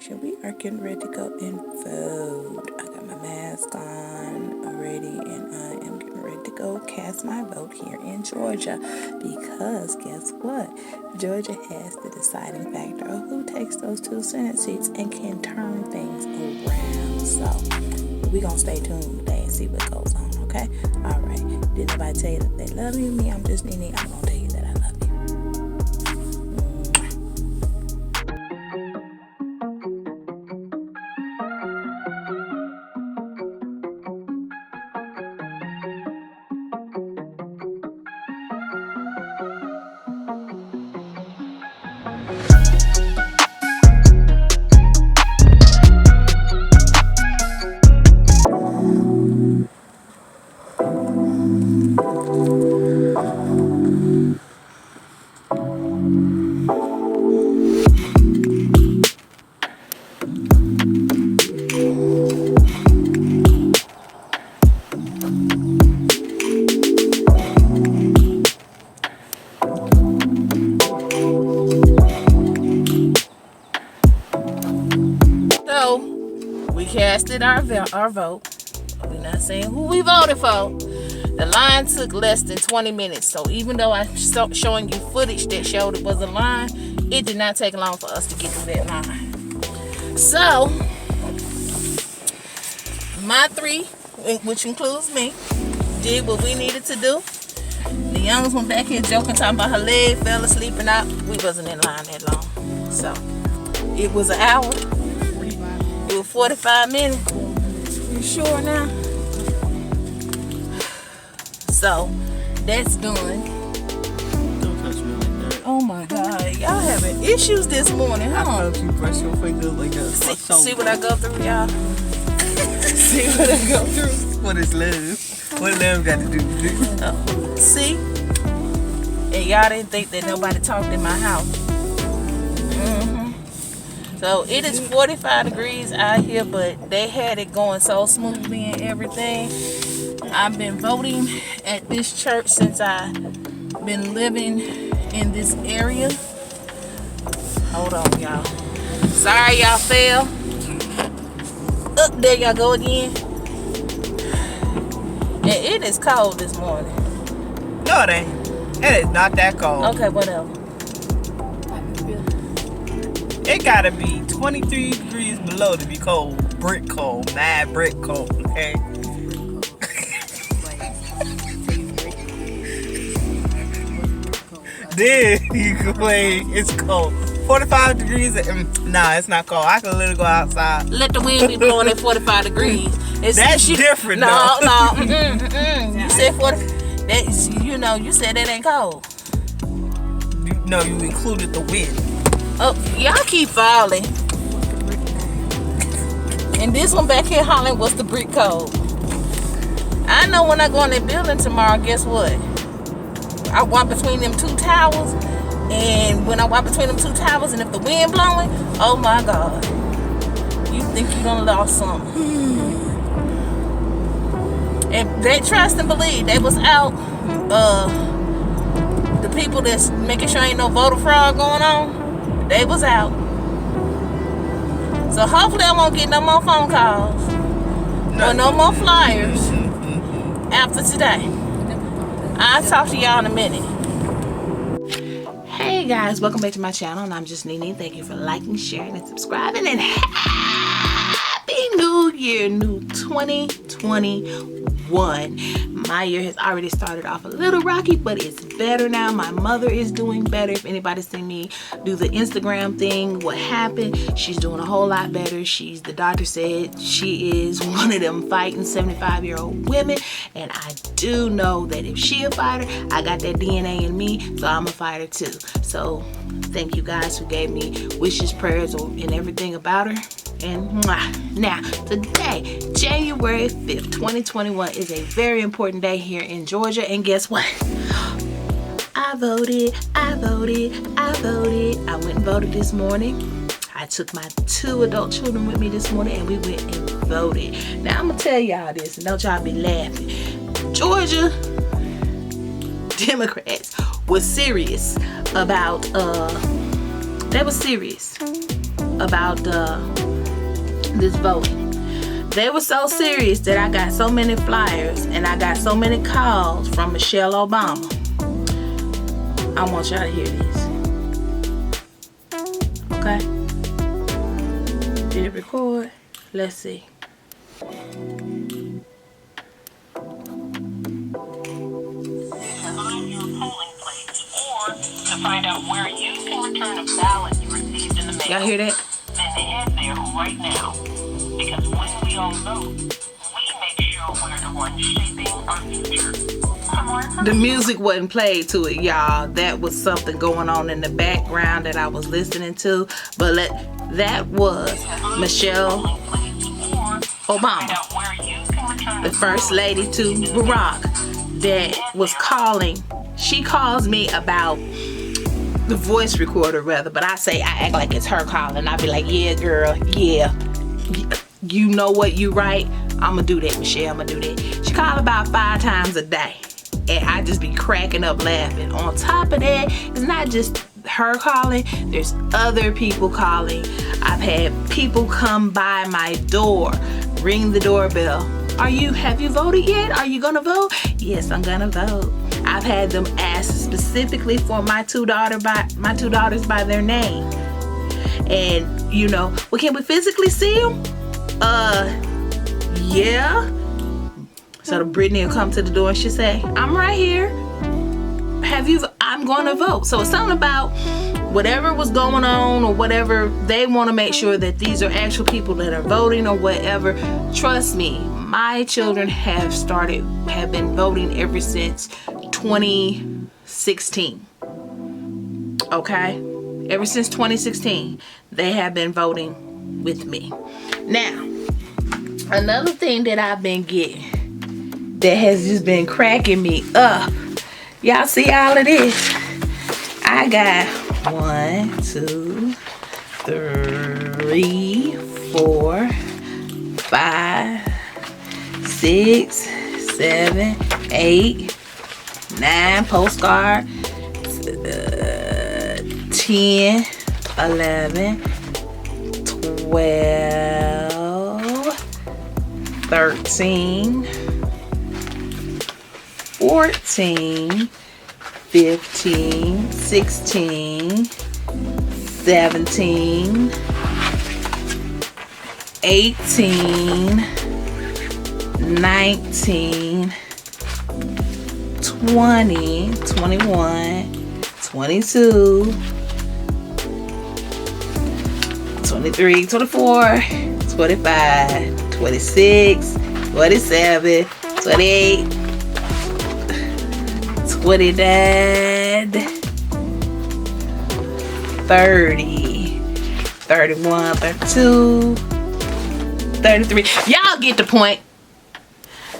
We are getting ready to go and vote. I got my mask on already, and I am getting ready to go cast my vote here in Georgia. Because guess what? Georgia has the deciding factor of who takes those 2 Senate seats and can turn things around. So we're going to stay tuned today and see what goes on, okay? All right. Did nobody tell you that they love you? Me, I'm just Nini. I'm going to tell you that I love you. Casted our vote. We're not saying who we voted for. The line took less than 20 minutes. So even though I'm showing you footage that showed it was a line, it did not take long for us to get through that line. So my 3, which includes me, did what we needed to do. The youngest one back here joking, talking about her leg, fell asleep and out. We wasn't in line that long. So it was an hour. It was 45 minutes. You sure now? So that's done. Don't touch me like that. Oh my God, y'all having issues this morning, huh? I felt you brush your finger like that. See what I go through, y'all. See what I go through. What is love? What love got to do with it? See? And y'all didn't think that nobody talked in my house. So it is 45 degrees out here, but they had it going so smoothly and everything. I've been voting at this church since I've been living in this area. Hold on, y'all. Sorry y'all fell. Up there y'all go again. And it is cold this morning. No, it ain't. It is not that cold. Okay, whatever. It gotta be 23 degrees below to be cold. Brick cold. Mad brick cold, okay? Then you complain it's cold. 45 degrees, nah, it's not cold. I can literally go outside. Let the wind be blowing at 45 degrees. That's different, no, though. No, You said 40. That's, you said that ain't cold. No, you included the wind. Oh, y'all keep falling. And this one back here hollering, what's the brick code? I know when I go in that building tomorrow, guess what? I walk between them 2 towers, and when I walk between them 2 towers, and if the wind blowing, oh my God, you think you done lost something. And they trust and believe. They was out, the people that's making sure ain't no voter fraud going on, they was out. So hopefully I won't get no more phone calls or no more flyers after today. I'll talk to y'all in a minute. Hey guys, welcome back to my channel, and I'm just Nini. Thank you for liking, sharing, and subscribing, and happy new year, new 2021. My year has already started off a little rocky, but it's better now. My mother is doing better. If anybody's seen me do the Instagram thing, what happened, she's doing a whole lot better. The doctor said she is one of them fighting 75-year-old women, and I do know that if she a fighter, I got that DNA in me, so I'm a fighter too. So thank you guys who gave me wishes, prayers, and everything about her. And now today, January 5th, 2021 is a very important day here in Georgia, and guess what? I voted. I went and voted this morning. I took my 2 adult children with me this morning, and we went and voted. Now I'm gonna tell y'all this, and don't y'all be laughing. Georgia Democrats was serious about they were serious about this voting. They were so serious that I got so many flyers and I got so many calls from Michelle Obama. I want y'all to hear this. Okay? Did it record? Let's see. To find out where you can return a ballot you received in the mail. Y'all hear that? Then head there right now. Because when we all vote, we make sure we're the ones shaping our future. The music wasn't played to it, y'all. That was something going on in the background that I was listening to. But that was Michelle Obama, the first lady to Barack, that was calling. She calls me about the voice recorder, rather, but I act like it's her calling. I be like, yeah, girl, yeah, you know what, you right. I'ma do that, Michelle, I'ma do that. She called about 5 times a day, and I just be cracking up laughing. On top of that, it's not just her calling, there's other people calling. I've had people come by my door, ring the doorbell. Have you voted yet? Are you gonna vote? Yes, I'm gonna vote. I've had them ask specifically for my two daughters by their name. And you know, well, can we physically see them? Yeah. So the Brittany will come to the door and she'll say, I'm right here. I'm going to vote. So it's something about whatever was going on or whatever, they want to make sure that these are actual people that are voting or whatever. Trust me, my children have been voting ever since 2016. Okay? Ever since 2016, they have been voting with me. Now, another thing that I've been getting that has just been cracking me up. Y'all see all of this? I got 1, 2, 3, 4, 5, 6, 7, 8, 9 postcard, 10, 11, 12, 13, 14, 15, 16, 17, 18, 19, 20, 21, 22, 23, 24, 25, 26, 27, 28, 29, 30, 31, 32, 33. Y'all get the point.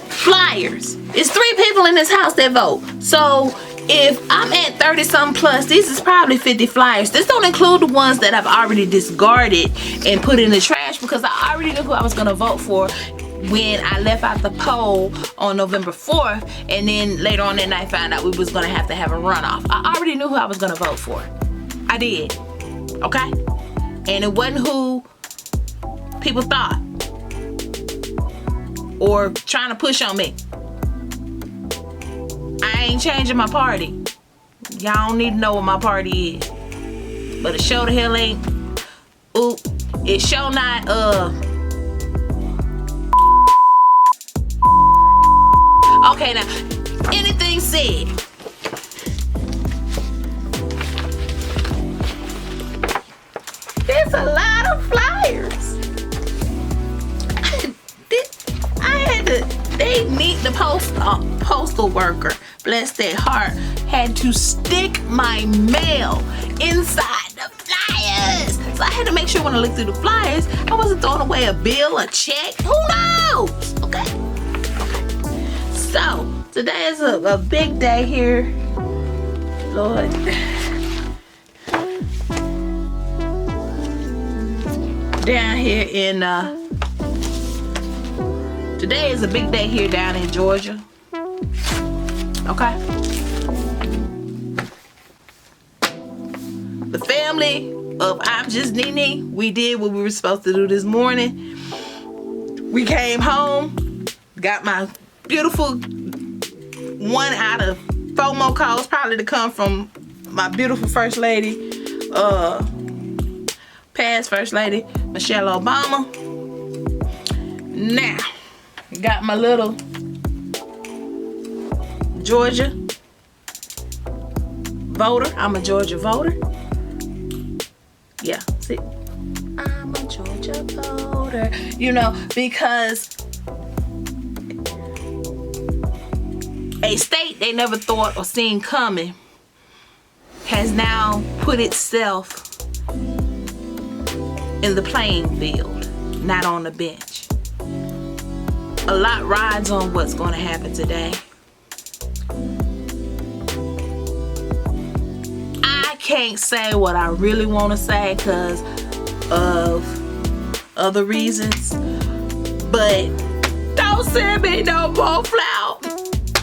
Flyers. It's 3 people in this house that vote. So if I'm at 30 something plus, this is probably 50 flyers. This don't include the ones that I've already discarded and put in the trash because I already knew who I was going to vote for when I left out the poll on November 4th, and then later on that night found out we was going to have a runoff. I already knew who I was going to vote for. I did. Okay? And it wasn't who people thought or trying to push on me. I ain't changing my party. Y'all don't need to know what my party is. But it sure the hell ain't. Ooh, it sure not okay, now, anything said. There's a lot of flyers. The postal worker, bless their heart, had to stick my mail inside the flyers. So I had to make sure when I looked through the flyers, I wasn't throwing away a bill, a check. Who knows? Okay. So today is a big day here, Lord. Down here in today is a big day here down in Georgia. Okay. The family of I'm Just Nini. We did what we were supposed to do this morning. We came home, got my beautiful 1 out of 4 more calls probably to come from my beautiful first lady, past first lady, Michelle Obama. Now, got my little Georgia voter. I'm a Georgia voter. Yeah, see, I'm a Georgia voter. You know, because a state they never thought or seen coming has now put itself in the playing field, not on the bench. A lot rides on what's going to happen today. I can't say what I really want to say because of other reasons, but don't send me no more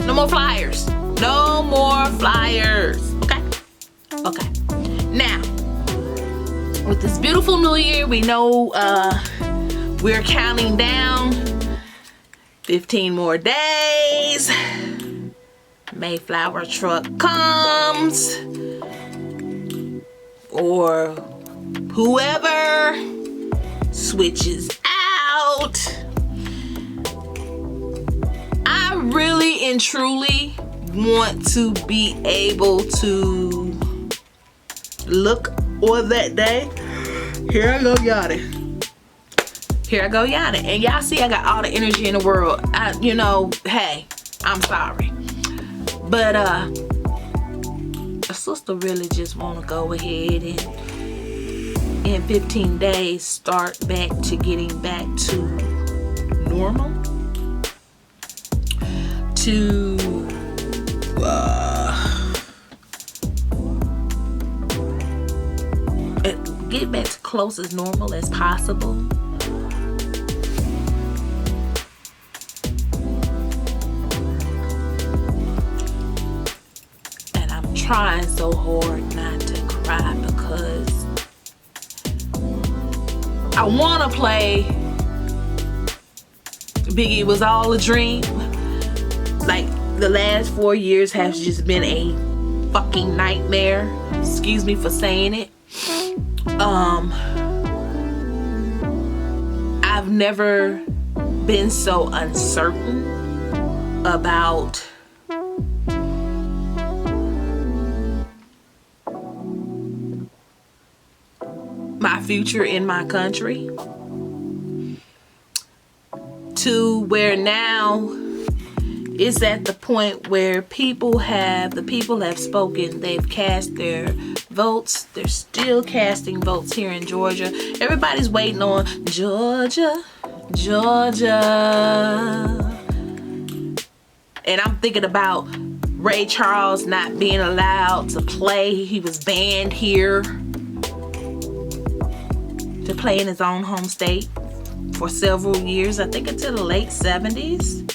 no more flyers. No more flyers. Okay? Okay. Now, with this beautiful new year, we know we're counting down 15 more days. Mayflower truck comes, or whoever switches out. I really and truly want to be able to look on that day. Here I go yawning. Here I go yawning. And y'all see I got all the energy in the world. You know, hey, I'm sorry. But a sister really just want to go ahead and in 15 days start back to getting back to normal. To get back to close as normal as possible. And I'm trying so hard not to cry because I want to play Biggie Was All a Dream. Like, the last 4 years has just been a fucking nightmare. Excuse me for saying it. I've never been so uncertain about my future in my country, to where now it's at the point where the people have spoken. They've cast their votes. They're still casting votes here in Georgia. Everybody's waiting on Georgia. And I'm thinking about Ray Charles not being allowed to play. He was banned here to play in his own home state for several years. I think until the late 70s.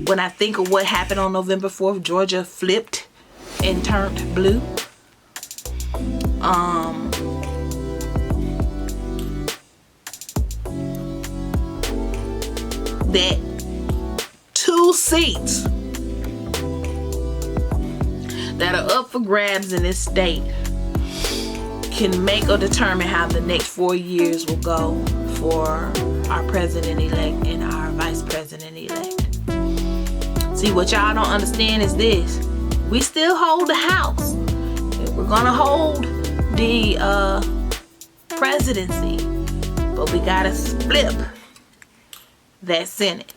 When I think of what happened on November 4th, Georgia flipped and turned blue. That 2 seats that are up for grabs in this state can make or determine how the next 4 years will go for our president-elect and our vice president-elect. See, what y'all don't understand is this. We still hold the House. We're gonna hold the presidency, but we gotta flip that Senate.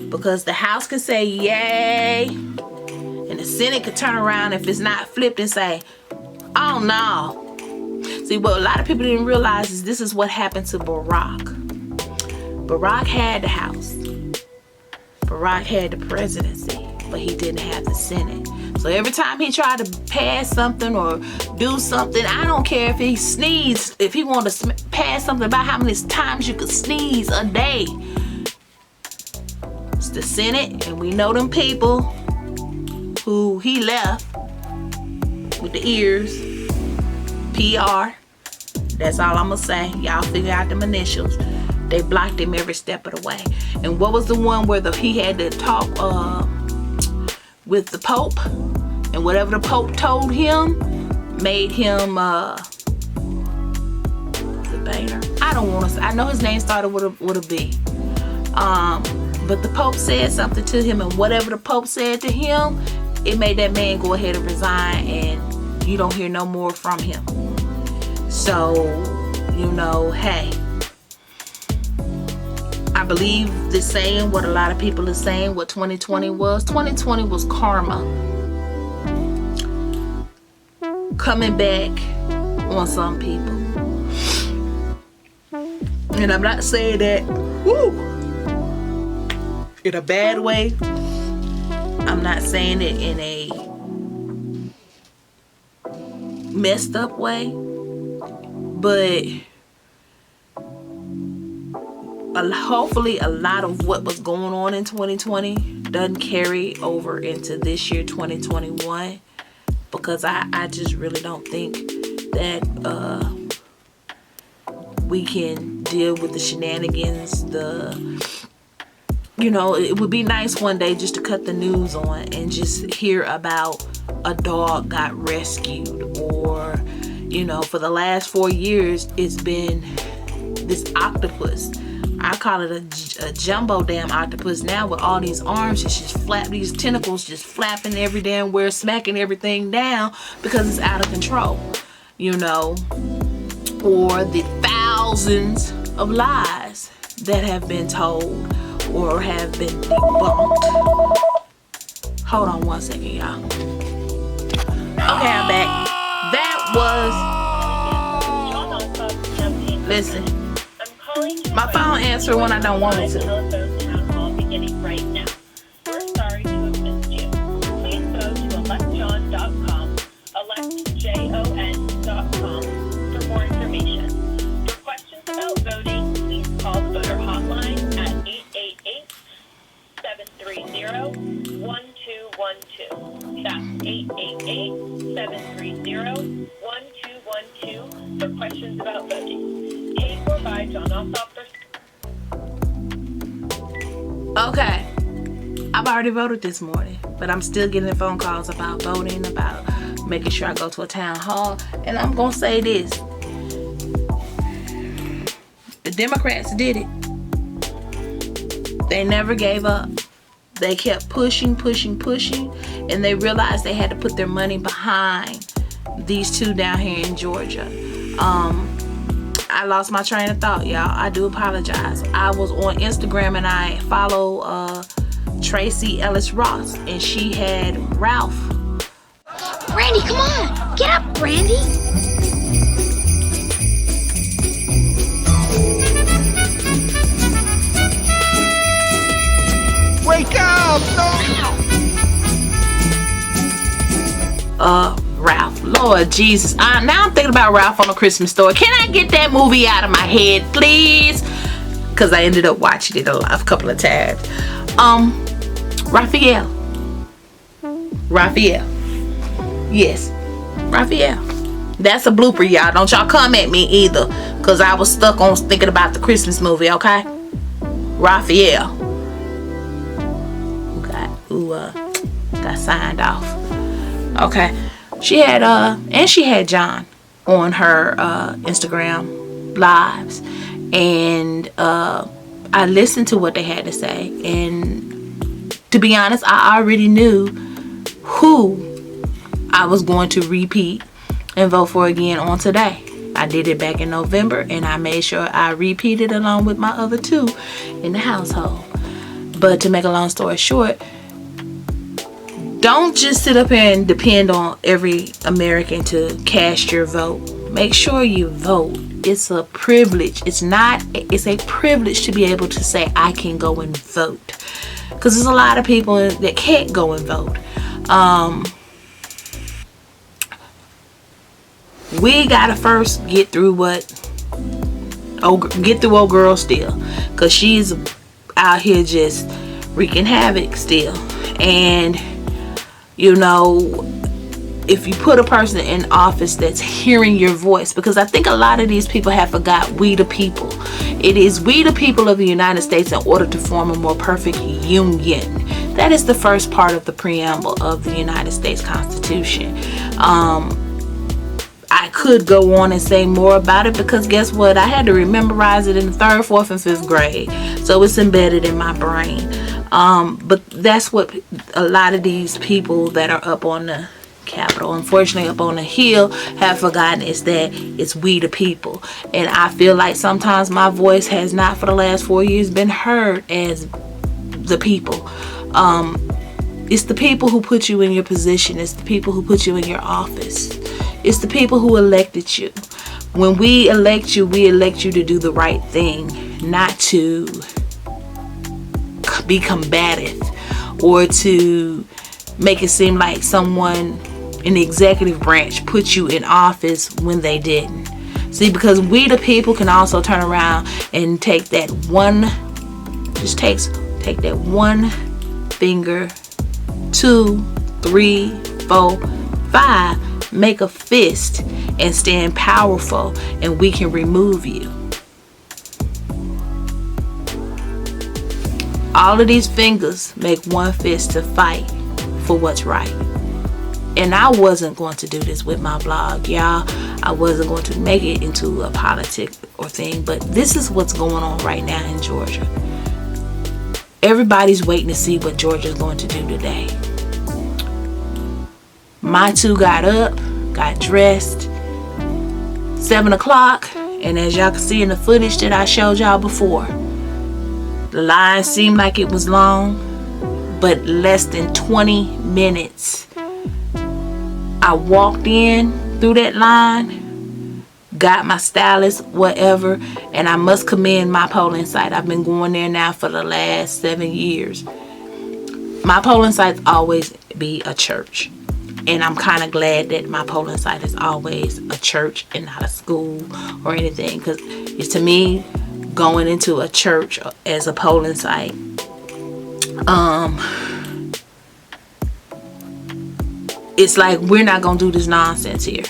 Because the House can say yay, and the Senate could turn around if it's not flipped and say, oh no. See, what a lot of people didn't realize is this is what happened to Barack. Barack had the House. Barack had the presidency, but he didn't have the Senate. So every time he tried to pass something or do something, I don't care if he sneezed, if he wanted to pass something about how many times you could sneeze a day. It's the Senate, and we know them people who he left with the ears. PR. That's all I'm gonna say. Y'all figure out them initials. They blocked him every step of the way. And what was the one where he had to talk with the Pope? And whatever the Pope told him made him debater. I don't want to say. I know his name started with a B. But the Pope said something to him, and whatever the Pope said to him, it made that man go ahead and resign, and you don't hear no more from him. So, you know, hey, I believe this saying, what a lot of people are saying, what 2020 was. 2020 was karma coming back on some people. And I'm not saying that, in a bad way. I'm not saying it in a messed up way, but hopefully a lot of what was going on in 2020 doesn't carry over into this year, 2021, because I just really don't think that we can deal with the shenanigans, you know, it would be nice one day just to cut the news on and just hear about a dog got rescued, or, you know, for the last 4 years, it's been this octopus. I call it a jumbo damn octopus now, with all these arms. It's just these tentacles just flapping every damn where, smacking everything down because it's out of control, you know, or the thousands of lies that have been told or have been debunked. Hold on one second, y'all. Okay, I'm back. That was... Listen. My phone answers when I don't want it to. Beginning right now. We're sorry to have missed you. Please go to electjon.com, electjon.com for more information. For questions about voting, please call the voter hotline at 888-730-1212. That's 888-730-1212 for questions about voting. Take or buy John Ossoff. Okay, I've already voted this morning, but I'm still getting phone calls about voting, about making sure I go to a town hall. And I'm gonna say this: the Democrats did it. They never gave up. They kept pushing, and they realized they had to put their money behind these two down here in Georgia. I lost my train of thought, y'all. I do apologize. I was on Instagram and I follow Tracy Ellis Ross, and she had Ralph. Brandy, come on. Get up, Brandy. Wake up! No! Ralph. Lord Jesus. Now I'm thinking about Ralph on a Christmas Story. Can I get that movie out of my head, please? Because I ended up watching it a couple of times. Raphael. Yes. Raphael. That's a blooper, y'all. Don't y'all come at me either, because I was stuck on thinking about the Christmas movie, okay? Raphael. Got signed off. Okay. She had John on her Instagram lives, and I listened to what they had to say, and to be honest, I already knew who I was going to repeat and vote for again on today. I did it back in November, and I made sure I repeated along with my other two in the household. But to make a long story short, don't just sit up here and depend on every American to cast your vote. Make sure you vote. It's a privilege. It's a privilege to be able to say, I can go and vote. Because there's a lot of people that can't go and vote. We gotta first get through old girl still. Because she's out here just wreaking havoc still. And you know, if you put a person in office that's hearing your voice, because I think a lot of these people have forgot we the people. It is we the people of the United States in order to form a more perfect union. That is the first part of the preamble of the United States Constitution. I could go on and say more about it, because guess what? I had to memorize it in the 3rd, 4th, and 5th grade. So it's embedded in my brain. But that's what a lot of these people that are up on the Capitol, unfortunately up on the Hill, have forgotten, is that it's we the people. And I feel like sometimes my voice has not for the last 4 years been heard as the people. It's the people who put you in your position. It's the people who put you in your office. It's the people who elected you. When we elect you to do the right thing, not to be combative or to make it seem like someone in the executive branch put you in office when they didn't. See, because we the people can also turn around and take that one, take that one finger, 2, 3, 4, 5, make a fist and stand powerful, and we can remove you. All of these fingers make one fist to fight for what's right. And I wasn't going to do this with my blog, y'all. I wasn't going to make it into a politic or thing, but this is what's going on right now in Georgia. Everybody's waiting to see what Georgia's going to do today. My 2 got up, got dressed, 7 o'clock, and as y'all can see in the footage that I showed y'all before, the line seemed like it was long, but less than 20 minutes. I walked in through that line, got my stylist, whatever, and I must commend my polling site. I've been going there now for the last 7 years. My polling site's always be a church. And I'm kind of glad that my polling site is always a church and not a school or anything. Because it's, to me, going into a church as a polling site, it's like, we're not gonna do this nonsense here.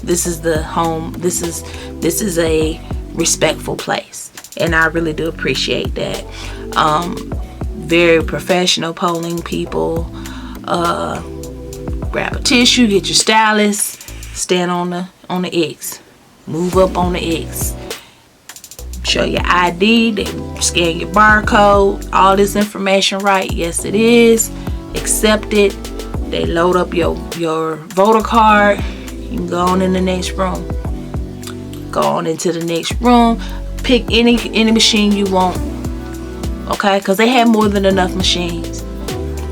This is the home. This is a respectful place, and I really do appreciate that. Very professional polling people. Grab a tissue, get your stylus, stand on the X, move up on the X, show your ID, they scan your barcode, all this information right. Yes, it is. Accept it. They load up your voter card. You can go on in the next room. Go on into the next room. Pick any machine you want. Okay, because they have more than enough machines.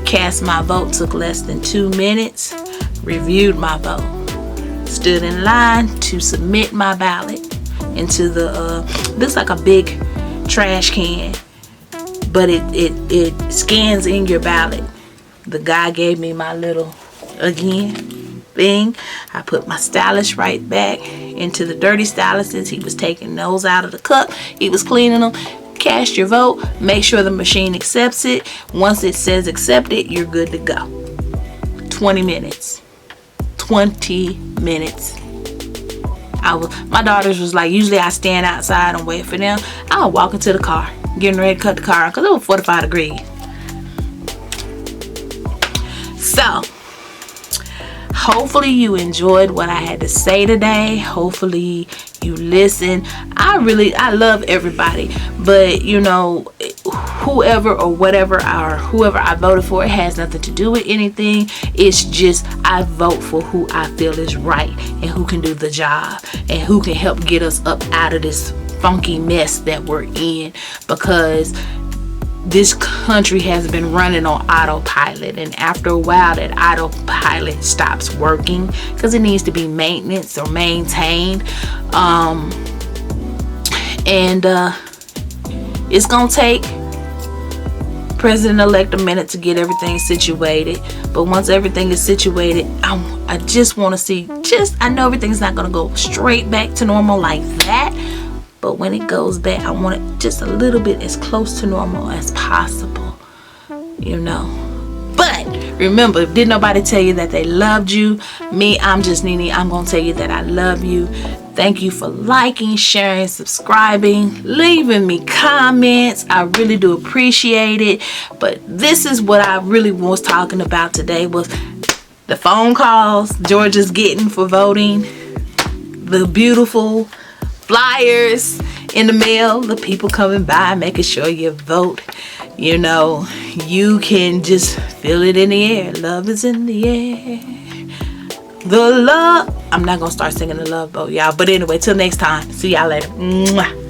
Cast my vote took less than 2 minutes. Reviewed my vote. Stood in line to submit my ballot into the looks like a big trash can, but it scans in your ballot. The guy gave me my little thing. I put my stylus right back into the dirty styluses. He was taking those out of the cup. He was cleaning them. Cast your vote. Make sure the machine accepts it. Once it says accepted, you're good to go. 20 minutes. 20 minutes. My daughters was like, usually I stand outside and wait for them. I'll walk into the car, getting ready to cut the car because it was 45 degrees. So, hopefully you enjoyed what I had to say today. Hopefully you listen. I love everybody, but you know, whoever or whatever or whoever I voted for, it has nothing to do with anything. It's just I vote for who I feel is right and who can do the job and who can help get us up out of this funky mess that we're in, because this country has been running on autopilot, and after a while that autopilot stops working because it needs to be maintenance or maintained, it's gonna take President-elect a minute to get everything situated. But once everything is situated, I just want to see, I know everything's not gonna go straight back to normal like that, but when it goes back, I want it just a little bit as close to normal as possible, you know. But Remember, if didn't nobody tell you that they loved you, me, I'm just Nini. I'm going to tell you that I love you. Thank you for liking, sharing, subscribing, leaving me comments. I really do appreciate it. But this is what I really was talking about today, was the phone calls Georgia's getting for voting, the beautiful flyers in the mail, the people coming by making sure you vote. You know, you can just feel it in the air. Love is in the air. The love. I'm not gonna start singing the love boat, y'all. But anyway, till next time. See y'all later. Mwah.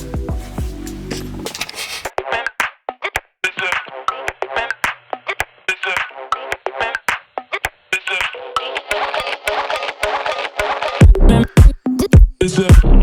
Is it?